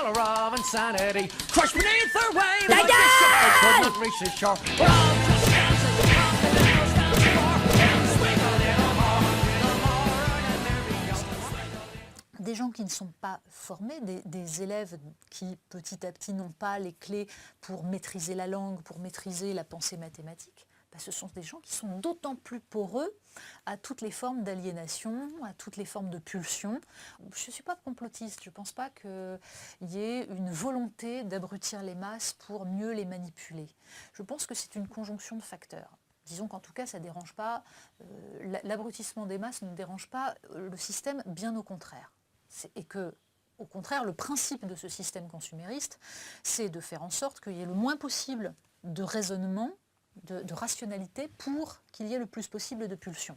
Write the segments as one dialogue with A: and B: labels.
A: collar of insanity. Crushed beneath their weight,
B: Ta
A: like a ship that could
B: gueule
A: not reach the shore. We're all just dancing, the continental stands for. And swinging in a more and merry young.
B: Des gens qui ne sont pas formés, des élèves qui petit à petit n'ont pas les clés pour maîtriser la langue, pour maîtriser la pensée mathématique, ce sont des gens qui sont d'autant plus poreux à toutes les formes d'aliénation, à toutes les formes de pulsion. Je ne suis pas complotiste, je ne pense pas qu'il y ait une volonté d'abrutir les masses pour mieux les manipuler. Je pense que c'est une conjonction de facteurs. Disons qu'en tout cas, ça dérange pas, l'abrutissement des masses ne dérange pas le système, bien au contraire. Et que, au contraire, le principe de ce système consumériste, c'est de faire en sorte qu'il y ait le moins possible de raisonnement, de rationalité pour qu'il y ait le plus possible de pulsions.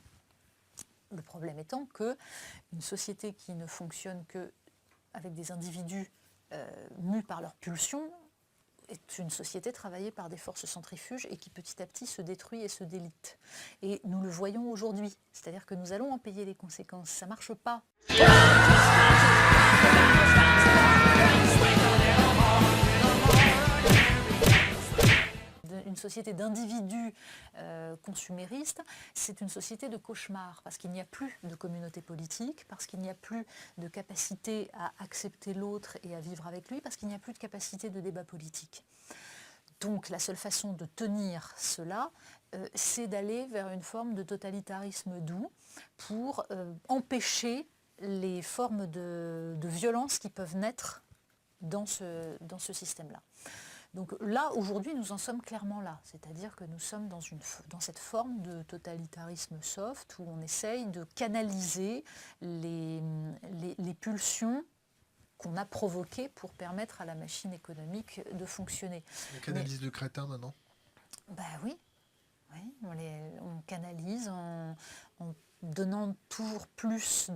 B: Le problème étant qu'une société qui ne fonctionne qu'avec des individus mus par leurs pulsions est une société travaillée par des forces centrifuges et qui petit à petit se détruit et se délite. Et nous le voyons aujourd'hui, c'est-à-dire que nous allons en payer les conséquences. Ça ne marche pas. Une société d'individus consuméristes, c'est une société de cauchemar, parce qu'il n'y a plus de communauté politique, parce qu'il n'y a plus de capacité à accepter l'autre et à vivre avec lui, parce qu'il n'y a plus de capacité de débat politique. Donc la seule façon de tenir cela, c'est d'aller vers une forme de totalitarisme doux pour empêcher les formes de violence qui peuvent naître dans ce système-là. Donc là, aujourd'hui, nous en sommes clairement là. C'est-à-dire que nous sommes dans cette forme de totalitarisme soft où on essaye de canaliser les pulsions qu'on a provoquées pour permettre à la machine économique de fonctionner.
C: On canalise le crétin maintenant ?
B: Ben oui. On canalise en donnant toujours plus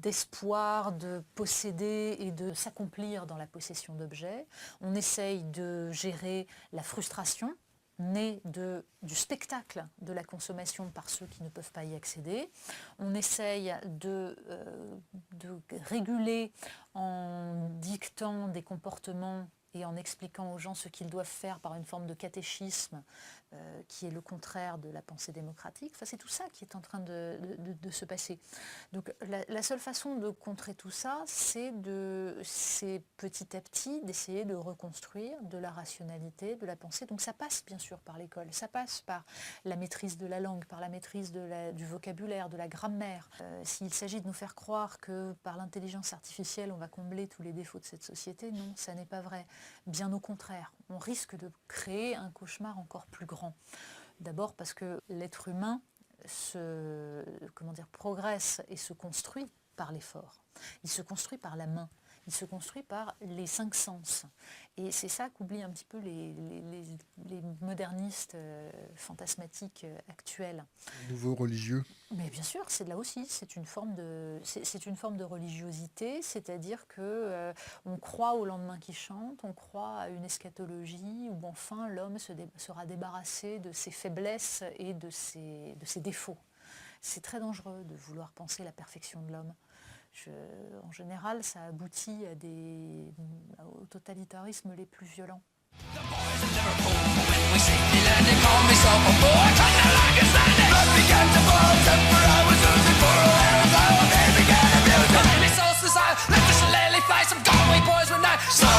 B: d'espoir de posséder et de s'accomplir dans la possession d'objets. On essaye de gérer la frustration née du spectacle de la consommation par ceux qui ne peuvent pas y accéder. On essaye de réguler en dictant des comportements et en expliquant aux gens ce qu'ils doivent faire par une forme de catéchisme qui est le contraire de la pensée démocratique. Enfin, c'est tout ça qui est en train de se passer. Donc la seule façon de contrer tout ça, c'est petit à petit d'essayer de reconstruire de la rationalité, de la pensée. Donc ça passe bien sûr par l'école, ça passe par la maîtrise de la langue, par la maîtrise du vocabulaire, de la grammaire. S'il s'agit de nous faire croire que par l'intelligence artificielle, on va combler tous les défauts de cette société, non, ça n'est pas vrai. Bien au contraire, on risque de créer un cauchemar encore plus grand. D'abord parce que l'être humain progresse et se construit par l'effort. Il se construit par la main. Il se construit par les 5 sens. Et c'est ça qu'oublient un petit peu les modernistes fantasmatiques actuels.
C: Nouveau religieux.
B: Mais bien sûr, c'est là aussi, c'est une forme de religiosité, c'est-à-dire qu'on croit au lendemain qui chante, on croit à une eschatologie où enfin l'homme sera débarrassé de ses faiblesses et de ses défauts. C'est très dangereux de vouloir penser la perfection de l'homme. En général, ça aboutit au totalitarisme les plus violents.
A: So